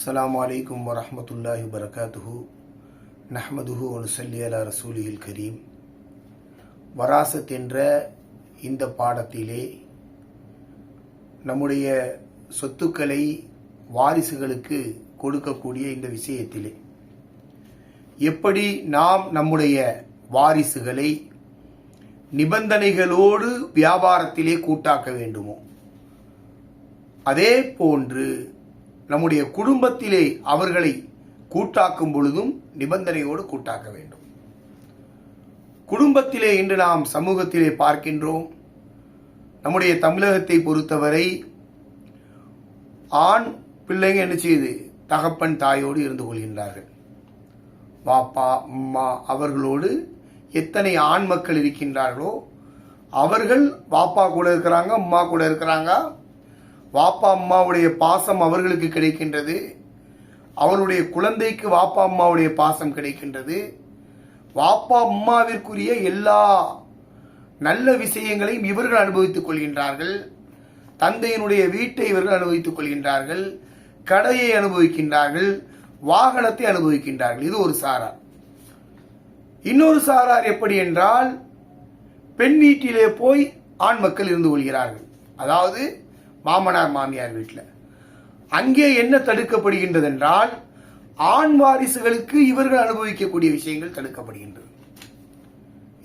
அஸ்ஸலாமு அலைக்கும் வரஹ்மத்துல்லாஹி வபரகாத்துஹு நஹ்மதுஹு வ நுஸல்லி அலா ரசூலில் கரீம். வராசத் என்ற இந்த பாடத்திலே நம்முடைய சொத்துக்களை வாரிசுகளுக்கு கொடுக்கக்கூடிய இந்த விஷயத்திலே எப்படி நாம் நம்முடைய வாரிசுகளை நிபந்தனைகளோடு வியாபாரத்திலே கூட்டாக்க வேண்டுமோ அதே போன்று நம்முடைய குடும்பத்திலே அவர்களை கூட்டாக்கும் பொழுதும் நிபந்தனையோடு கூட்டாக்க வேண்டும். குடும்பத்திலே இன்று நாம் சமூகத்திலே பார்க்கின்றோம். நம்முடைய தமிழகத்தை பொறுத்தவரை ஆண் பிள்ளைங்க என்ன செய்யுது, தகப்பன் தாயோடு இருந்து கொள்கின்றார்கள். பாப்பா அம்மா அவர்களோடு எத்தனை ஆண் மக்கள் இருக்கின்றார்களோ அவர்கள் பாப்பா கூட இருக்கிறாங்க, அம்மா கூட இருக்கிறாங்க. வாப்பா அம்மாவுடைய பாசம் அவர்களுக்கு கிடைக்கின்றது. அவருடைய குழந்தைக்கு வாப்பா அம்மாவுடைய பாசம் கிடைக்கின்றது. வாப்பா அம்மாவிற்குரிய எல்லா நல்ல விஷயங்களையும் இவர்கள் அனுபவித்துக் கொள்கின்றார்கள். தந்தையினுடைய வீட்டை இவர்கள் அனுபவித்துக் கொள்கின்றார்கள். கடையை அனுபவிக்கின்றார்கள். வாகனத்தை அனுபவிக்கின்றார்கள். இது ஒரு சாரார். இன்னொரு சாரார் எப்படி என்றால், பெண் வீட்டிலே போய் ஆண் மக்கள் இருந்து கொள்கிறார்கள். அதாவது மாமனார் மாமியார் வீட்டில். அங்கே என்ன தடுக்கப்படுகின்றது என்றால், ஆண் வாரிசுகளுக்கு இவர்கள் அனுபவிக்கக்கூடிய விஷயங்கள் தடுக்கப்படுகின்றது.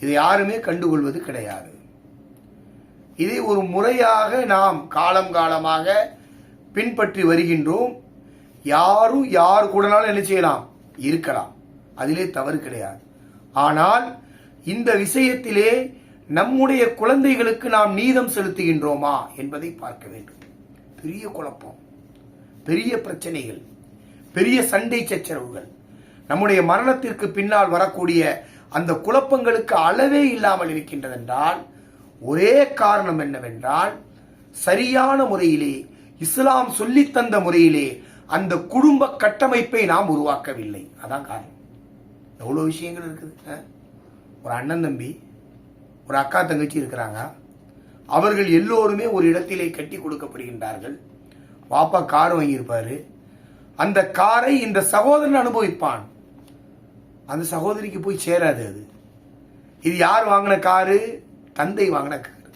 இதை யாருமே கண்டுகொள்வது கிடையாது. இதை ஒரு முறையாக நாம் காலம் காலமாக பின்பற்றி வருகின்றோம். யாரும் யார் கூடனாலும் என்ன செய்யலாம், இருக்கலாம், அதிலே தவறு கிடையாது. ஆனால் இந்த விஷயத்திலே நம்முடைய குழந்தைகளுக்கு நாம் நீதம் செலுத்துகின்றோமா என்பதை பார்க்க வேண்டும். பெரிய குழப்பம், பெரிய பிரச்சனைகள், பெரிய சண்டை சச்சரவுகள், நம்முடைய மரணத்திற்கு பின்னால் வரக்கூடிய அந்த குழப்பங்களுக்கு அளவே இல்லாமல் இருக்கின்றது என்றால் ஒரே காரணம் என்னவென்றால், சரியான முறையிலே இஸ்லாம் சொல்லித்தந்த முறையிலே அந்த குடும்ப கட்டமைப்பை நாம் உருவாக்கவில்லை. அதான் காரணம். எவ்வளவு விஷயங்கள் இருக்குது. ஒரு அண்ணன் தம்பி, ஒரு அக்கா தங்கச்சி இருக்கிறாங்க. அவர்கள் எல்லோருமே ஒரு இடத்திலே கட்டி கொடுக்கப்படுகின்றார்கள். பாப்பா கார் வாங்கியிருப்பாரு. அந்த காரை இந்த சகோதரன் அனுபவிப்பான். அந்த சகோதரிக்கு போய் சேராது. அது இது யார் வாங்கின காரு? தந்தை வாங்கின காரு.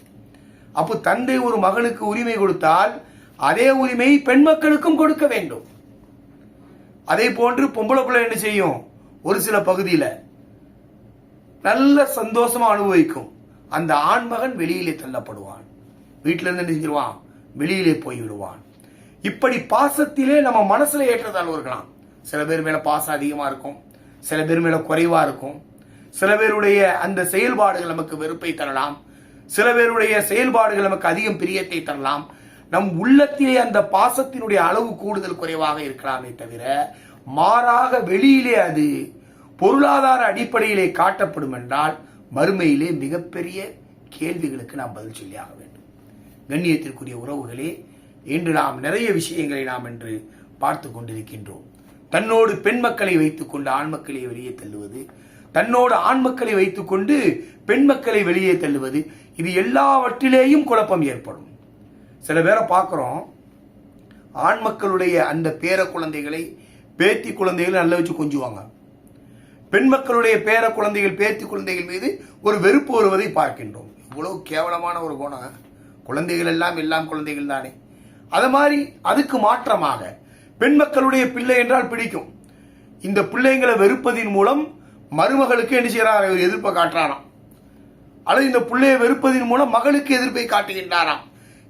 அப்போ தந்தை ஒரு மகனுக்கு உரிமை கொடுத்தால் அதே உரிமை பெண் மக்களுக்கும் கொடுக்க வேண்டும். அதே போன்று பொம்பளை பிள்ளை என்ன செய்யும், ஒரு சில பகுதியில் நல்ல சந்தோஷமா அனுபவிக்கும். அந்த ஆண்மகன் வெளியிலே தள்ளப்படுவான். வீட்டில இருந்து என்ன செஞ்சிருவான், வெளியிலே போய் விடுவான். இப்படி பாசத்திலே நம்ம மனசுல ஏற்றதால் இருக்கலாம். சில பேர் மேல பாசம் அதிகமா இருக்கும், சில பேர் மேல குறைவா இருக்கும். சில பேருடைய அந்த செயல்பாடுகள் நமக்கு வெறுப்பை தரலாம், சில பேருடைய செயல்பாடுகள் நமக்கு அதிகம் பிரியத்தை தரலாம். நம் உள்ளத்திலே அந்த பாசத்தினுடைய அளவு கூடுதல் குறைவாக இருக்கலாமே தவிர, மாறாக வெளியிலே அது பொருளாதார அடிப்படையிலே காட்டப்படும் என்றால் மறுமையிலே மிகப்பெரிய கேள்விகளுக்கு நாம் பதில் சொல்லியாக வேண்டும். கண்ணியத்திற்குரிய உறவுகளே, இன்று நாம் நிறைய விஷயங்களை நாம் என்று பார்த்து கொண்டிருக்கின்றோம். தன்னோடு பெண் மக்களை வைத்துக் கொண்டு ஆண் மக்களை வெளியே தள்ளுவது, தன்னோடு ஆண் மக்களை வைத்துக் கொண்டு பெண் மக்களை வெளியே தள்ளுவது, இது எல்லாவற்றிலேயும் குழப்பம் ஏற்படும். சில பேரை பார்க்கிறோம், ஆண் மக்களுடைய அந்த பேர குழந்தைகளை பேத்தி குழந்தைகளை நல்லா வச்சு கொஞ்சுவாங்க. பெண் மக்களுடைய பேர குழந்தைகள் பேத்தி குழந்தைகள் மீது ஒரு வெறுப்பு வருவதை பார்க்கின்றோம். இவ்வளவு கேவலமான ஒரு குணம். குழந்தைகள் எல்லாம் குழந்தைகள் தானே. அது மாதிரி அதுக்கு மாற்றமாக பெண் மக்களுடைய பிள்ளை என்றால் பிடிக்கும். இந்த பிள்ளைங்களை வெறுப்பதின் மூலம் மருமகளுக்கு என்ன செய்யறாரு, எதிர்ப்பை காட்டுறாராம். அல்லது இந்த பிள்ளையை வெறுப்பதின் மூலம் மகளுக்கு எதிர்ப்பை காட்டுகின்றாராம்.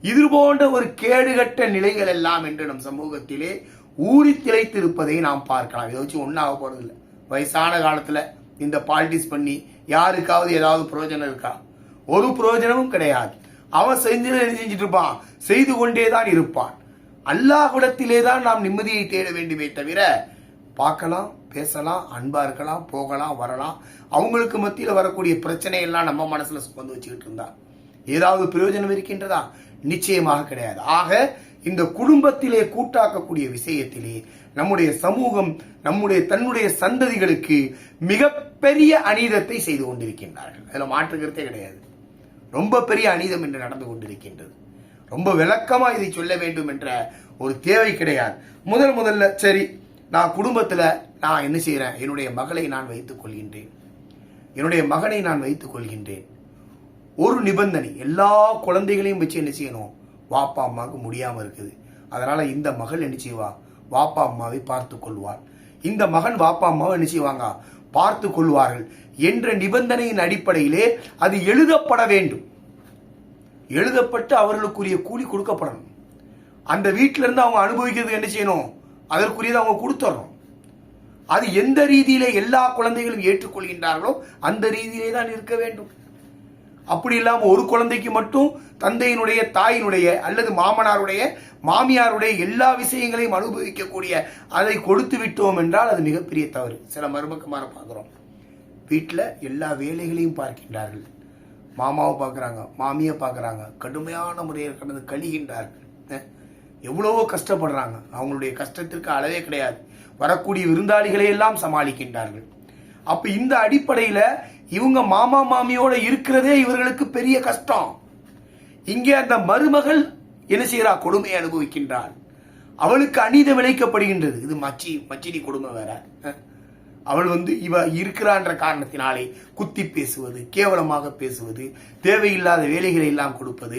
இது போன்ற ஒரு கேடுகட்ட நிலைகள் எல்லாம் என்று நம் சமூகத்திலே ஊறி திளைத்திருப்பதை நாம் பார்க்கலாம். இதை வச்சு ஒன்றாக போறதில்லை. வயசான காலத்துல இந்த பாலிடிக்ஸ் பண்ணி யாருக்காவது ஏதாவது பிரயோஜனம் இருக்கா? ஒரு பிரயோஜனமும் கிடையாது. அவன் செஞ்சுட்டு இருப்பான், செய்து கொண்டேதான் இருப்பான். அல்லாஹ்விடத்திலே தான் நாம் நிம்மதியை தேட வேண்டுமே தவிர, பார்க்கலாம், பேசலாம், அன்பா இருக்கலாம், போகலாம், வரலாம். அவங்களுக்கு மத்தியில் வரக்கூடிய பிரச்சனை எல்லாம் நம்ம மனசுல சுமந்து வச்சுக்கிட்டு இருந்தா ஏதாவது பிரயோஜனம் இருக்கின்றதா? நிச்சயமாக கிடையாது. ஆக இந்த குடும்பத்திலே கூட்டாக்கக்கூடிய விஷயத்திலே நம்முடைய சமூகம் தன்னுடைய சந்ததிகளுக்கு மிகப்பெரிய அநீதத்தை செய்து கொண்டிருக்கின்றார்கள். அதுல மாற்றுக்கிறதே கிடையாது. ரொம்ப பெரிய அநீதம் என்று நடந்து கொண்டிருக்கின்றது. ரொம்ப விளக்கமா இதை சொல்ல வேண்டும் என்ற ஒரு தேவை கிடையாது. முதல்ல சரி, நான் குடும்பத்தில் நான் என்ன செய்கிறேன், என்னுடைய மகளை நான் வைத்துக் கொள்கின்றேன், என்னுடைய மகனை நான் வைத்துக் கொள்கின்றேன். ஒரு நிபந்தனை, எல்லா குழந்தைகளையும் வச்சு என்ன செய்யணும், வாப்பா அம்மாவுக்கு முடியாமல் இருக்குது, அதனால இந்த மகள் என்ன செய்வா, வாப்பா அம்மாவை பார்த்து கொள்வாள், இந்த மகன் வாப்பா அம்மாவை என்ன செய்வாங்க, பார்த்து கொள்வார்கள் என்ற நிபந்தனையின் அடிப்படையிலே அது எழுதப்பட வேண்டும். எழுதப்பட்டு அவர்களுக்குரிய கூலி கொடுக்கப்படணும். அந்த வீட்டில இருந்து அவங்க அனுபவிக்கிறது என்ன செய்யணும், அதற்குரியதை அவங்க கொடுத்துடணும். அது எந்த ரீதியிலே எல்லா குழந்தைகளும் ஏற்றுக்கொள்கின்றார்களோ அந்த ரீதியிலே தான் இருக்க வேண்டும். அப்படி இல்லாம ஒரு குழந்தைக்கு மட்டும் தந்தையினுடைய, தாயினுடைய அல்லது மாமனாருடைய, மாமியாருடைய எல்லா விஷயங்களையும் அனுபவிக்கக்கூடிய அதை கொடுத்து விட்டோம் என்றால் அது மிகப்பெரிய தவறு. சில மருமக்கமான பார்க்கிறோம், வீட்டில் எல்லா வேலைகளையும் பார்க்கின்றார்கள், மாமாவை பார்க்குறாங்க, மாமியை பார்க்குறாங்க, கடுமையான முறையில் கடந்து கழிகின்றார்கள், எவ்வளவோ கஷ்டப்படுறாங்க, அவங்களுடைய கஷ்டத்திற்கு அளவே கிடையாது, வரக்கூடிய விருந்தாளிகளை எல்லாம் சமாளிக்கின்றார்கள். அப்ப இந்த அடிப்படையில இவங்க மாமா மாமியோட இருக்கிறதே இவர்களுக்கு பெரிய கஷ்டம். இங்கே அந்த மருமகள் என்ன செய்யறா, கொடுமையை அனுபவிக்கின்றாள், அவளுக்கு அநீதம் விளைக்கப்படுகின்றது. இது மச்சினி கொடுமை வேற. அவள் இவ இருக்கிறான்ற காரணத்தினாலே குத்தி பேசுவது, கேவலமாக பேசுவது, தேவையில்லாத வேலைகளை எல்லாம் கொடுப்பது,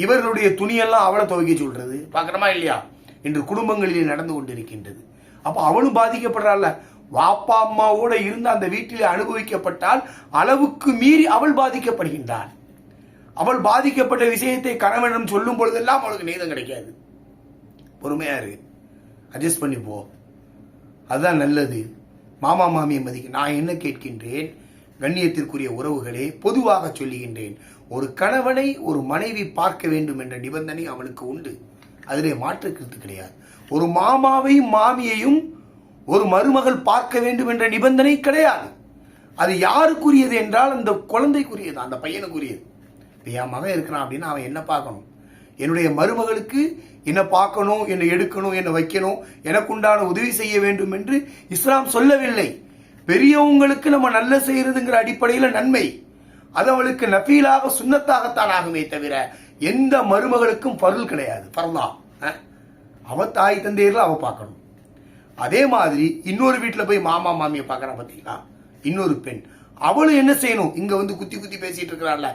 இவர்களுடைய துணியெல்லாம் அவளை துவைக்க சொல்றது பார்க்கணுமா இல்லையா என்று குடும்பங்களிலே நடந்து கொண்டிருக்கின்றது. அப்ப அவளும் பாதிக்கப்படுறாள். வாப்பா அம்மாவோட இருந்து அந்த வீட்டிலே அனுபவிக்கப்பட்டால் அளவுக்கு மீறி அவள் பாதிக்கப்படுகின்றாள். அவள் பாதிக்கப்பட்ட விஷயத்தை கணவனிடம் சொல்லும் பொழுதெல்லாம் அவளுக்கு நீதம் கிடைக்காது. பொறுமையா இருக்கு, அட்ஜஸ்ட் பண்ணி போ, அதுதான் நல்லது. மாமா மாமியை மதிக்க. நான் என்ன கேட்கின்றேன், கண்ணியத்திற்குரிய உறவுகளே, பொதுவாக சொல்லுகின்றேன், ஒரு கணவனை ஒரு மனைவி பார்க்க வேண்டும் என்ற நிபந்தனை அவனுக்கு உண்டு, அதிலே மாற்று கருத்து கிடையாது. ஒரு மாமாவையும் மாமியையும் ஒரு மருமகள் பார்க்க வேண்டும் என்ற நிபந்தனை கிடையாது. அது யாருக்குரியது என்றால் அந்த குழந்தைக்குரியது, அந்த பையனுக்குரியது. என் மகன் இருக்கிறான் அப்படின்னா அவன் என்ன பார்க்கணும், என்னுடைய மருமகளுக்கு என்ன பார்க்கணும், என்ன எடுக்கணும், என்ன வைக்கணும், எனக்கு உண்டான உதவி செய்ய வேண்டும் என்று இஸ்லாம் சொல்லவில்லை. பெரியவங்களுக்கு நம்ம நல்ல செய்யறதுங்கிற அடிப்படையில் நன்மை, அது அவளுக்கு நஃபீலாக சுன்னத்தாகத்தான் ஆகுமே தவிர எந்த மருமகளுக்கும் பருள் கிடையாது. பரலா அவ தாய் தந்தையர்கள் அவ பார்க்கணும். அதே மாதிரி இன்னொரு வீட்டில் போய் மாமா மாமியை பார்க்கறான் பார்த்தீங்களா, இன்னொரு பெண், அவளும் என்ன செய்யணும், இங்க குத்தி குத்தி பேசிட்டு இருக்கிறாள்ல,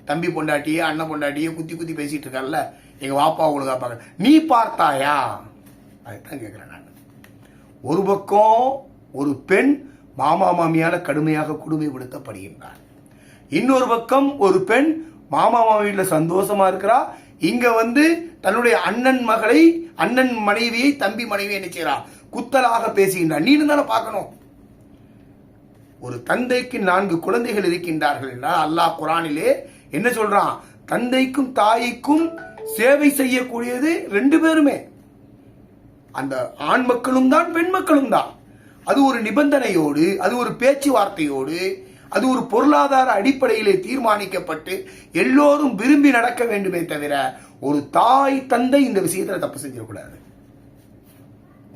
தம்பி பொண்டாட்டியே அண்ணன் பொண்டாட்டியே குத்தி பேசிட்டு இருக்காள்ல, எங்க வாப்பா ஒழுங்கா பார்க்க, நீ பார்த்தாயா, அதுதான் கேட்கிறேன் நான். ஒரு பக்கம் ஒரு பெண் மாமா மாமியால கடுமையாக கொடுமைப்படுத்தப்படுகின்றார், இன்னொரு பக்கம் ஒரு பெண் மாமா மாமியில சந்தோஷமா இருக்கிறா, இங்க தன்னுடைய அண்ணன் மகளை, அண்ணன் மனைவியை, தம்பி மனைவியை என்ன செய்யறா, குத்தலாக பேசுகின்றார். நீனு தானே பார்க்கணும். ஒரு தந்தைக்கு 4 குழந்தைகள் இருக்கின்றார்கள் என்றால் அல்லாஹ் குரானிலே என்ன சொல்றான், தந்தைக்கும் தாய்க்கும் சேவை செய்யக்கூடியது 2 பேருமே, அந்த ஆண் மக்களும் தான் பெண் மக்களும் தான். அது ஒரு நிபந்தனையோடு, அது ஒரு பேச்சுவார்த்தையோடு, அது ஒரு பொருளாதார அடிப்படையிலே தீர்மானிக்கப்பட்டு எல்லோரும் விரும்பி நடக்க வேண்டுமே தவிர ஒரு தாய் தந்தை இந்த விஷயத்துல தப்பு செஞ்சிடக்கூடாது.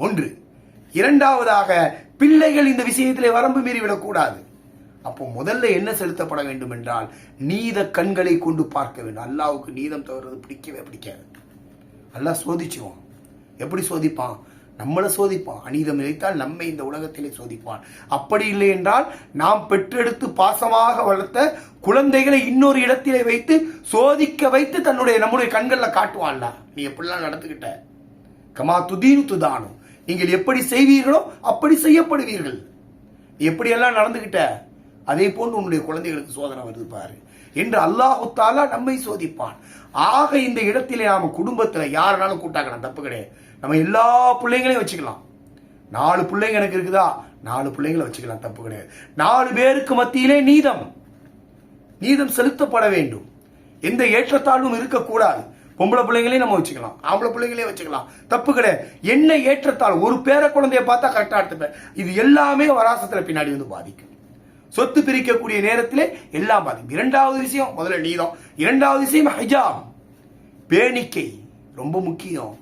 ஒன்று. இரண்டாவதாக பிள்ளைகள் இந்த விஷயத்திலே வரம்பு மீறி விடக்கூடாது. அப்போ முதல்ல என்ன செலுத்தப்பட வேண்டும் என்றால் நீத கண்களை கொண்டு பார்க்க வேண்டும். அல்லாவுக்கு நீதம் தவறுறது பிடிக்கவே பிடிக்காது. அல்லாஹ் சோதிச்சுவான். எப்படி சோதிப்பான்? நம்மளை சோதிப்பான். அநீதம் இழைத்தால் நம்மை இந்த உலகத்திலே சோதிப்பான். அப்படி இல்லை என்றால் நாம் பெற்றெடுத்து பாசமாக வளர்த்த குழந்தைகளை இன்னொரு இடத்திலே வைத்து சோதிக்க வைத்து நம்முடைய கண்களில் காட்டுவான்ல, நீ எப்படிலாம் நடந்துகிட்ட, கமா துதீனு துதானும், நீங்கள் எப்படி செய்வீர்களோ அப்படி செய்யப்படுவீர்கள். எப்படியெல்லாம் நடந்துகிட்ட அதே போன்று உன்னுடைய குழந்தைகளுக்கு சோதனை வருது பாரு என்று அல்லாஹு தஆலா நம்மை சோதிப்பான். ஆக இந்த இடத்திலே நாம குடும்பத்தில் யாருனாலும் கூட்டாக்கலாம், தப்பு கிடையாது. நம்ம எல்லா பிள்ளைங்களையும் வச்சுக்கலாம். 4 பிள்ளைங்க எனக்கு இருக்குதா, 4 பிள்ளைங்களை வச்சுக்கலாம், தப்பு கிடையாது. 4 பேருக்கு மத்தியிலே நீதம் செலுத்தப்பட வேண்டும். எந்த ஏற்றத்தாழ்வும் இருக்கக்கூடாது. பொம்பளை பிள்ளைங்களையும் நம்ம வச்சுக்கலாம், ஆம்பளை பிள்ளைங்களையும் வச்சுக்கலாம், தப்பு கிடையாது. என்ன ஏற்றத்தாழ், ஒரு பேர குழந்தைய பார்த்தா கரெக்டா எடுத்துப்பேன். இது எல்லாமே வராசத்துல பின்னாடி பாதிக்கும். சொத்து பிரிக்கக்கூடிய நேரத்திலே எல்லாம் பாதிக்கும். இரண்டாவது விஷயம், முதல்ல நீதம். இரண்டாவது விஷயம் ஹிஜாப், பேணிக்கை ரொம்ப முக்கியம்.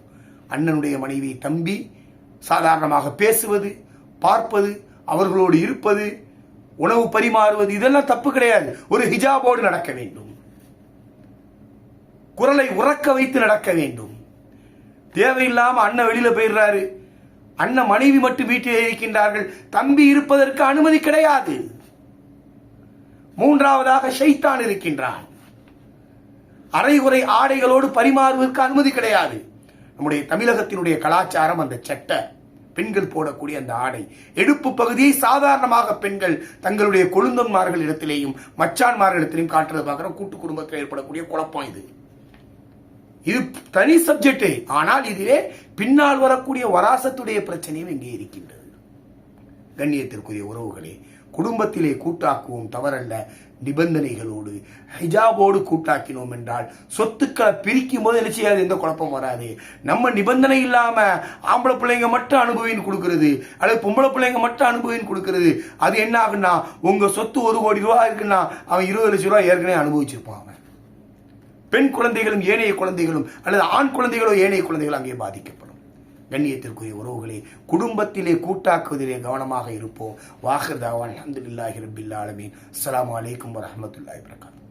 அண்ணனுடைய மனைவி, தம்பி சாதாரணமாக பேசுவது, பார்ப்பது, அவர்களோடு இருப்பது, உணவு பரிமாறுவது, இதெல்லாம் தப்பு கிடையாது. ஒரு ஹிஜாபோடு நடக்க வேண்டும். குரலை உறக்க வைத்து நடக்க வேண்டும். தேவையில்லாம அண்ணன் வெளியில போயிடுறாரு, அண்ணன் மனைவி மட்டும் வீட்டில் இருக்கின்றார்கள், தம்பி இருப்பதற்கு அனுமதி கிடையாது. மூன்றாவதாக ஷைத்தான் இருக்கின்றான். அரைகுறை ஆடைகளோடு பரிமாறுவதற்கு அனுமதி கிடையாது. நம்முடைய தமிழகத்தினுடைய கலாச்சாரம் அந்த சட்டை, பெண்கள் போடக்கூடிய அந்த ஆடை, எடுப்பு பகுதியை சாதாரணமாக பெண்கள் தங்களுடைய கொழுந்தன்மார்கள் இடத்திலேயும் மச்சான்மார்கள் இடத்திலையும் காட்டுறது பார்க்கிறோம். கூட்டு குடும்பத்தில் ஏற்படக்கூடிய குழப்பம் இது தனி சப்ஜெக்ட். ஆனால் இதிலே பின்னால் வரக்கூடிய வராசத்துடைய பிரச்சனையும் இங்கே இருக்கின்றது. கண்ணியத்திற்குரிய உறவுகளே, குடும்பத்திலே கூட்டாக்குவோம் தவறல்ல, நிபந்தனைகளோடு ஹிஜாபோடு கூட்டாக்கினோம் என்றால் சொத்துக்களை பிரிக்கும் போது என்ன செய்யாது, எந்த குழப்பம் வராது. நம்ம நிபந்தனை இல்லாம ஆம்பளை பிள்ளைங்க மட்டும் அனுபவின்னு கொடுக்கறது அல்லது பொம்பளை பிள்ளைங்க மட்டும் அனுபவின்னு கொடுக்கறது, அது என்ன ஆகுன்னா, உங்க சொத்து 1 கோடி ரூபாய் இருக்குன்னா அவன் 20 லட்சம் ரூபாய் ஏற்கனவே அனுபவிச்சிருப்பான். பெண் குழந்தைகளும் ஏனைய குழந்தைகளும் அல்லது ஆண் குழந்தைகளோ ஏனைய குழந்தைகளும் அங்கே பாதிக்கப்படும். கண்ணியத்திற்குரிய உறவுகளே, குடும்பத்திலே கூட்டாக்குவதிலே கவனமாக இருப்போம். வாஹிர் தாவான் அல்ஹம்துலில்லாஹி ரப்பில் ஆலமீன். அஸ்ஸலாமு அலைக்கும் வரஹ்மத்துல்லாஹி வபரகாத்துஹு.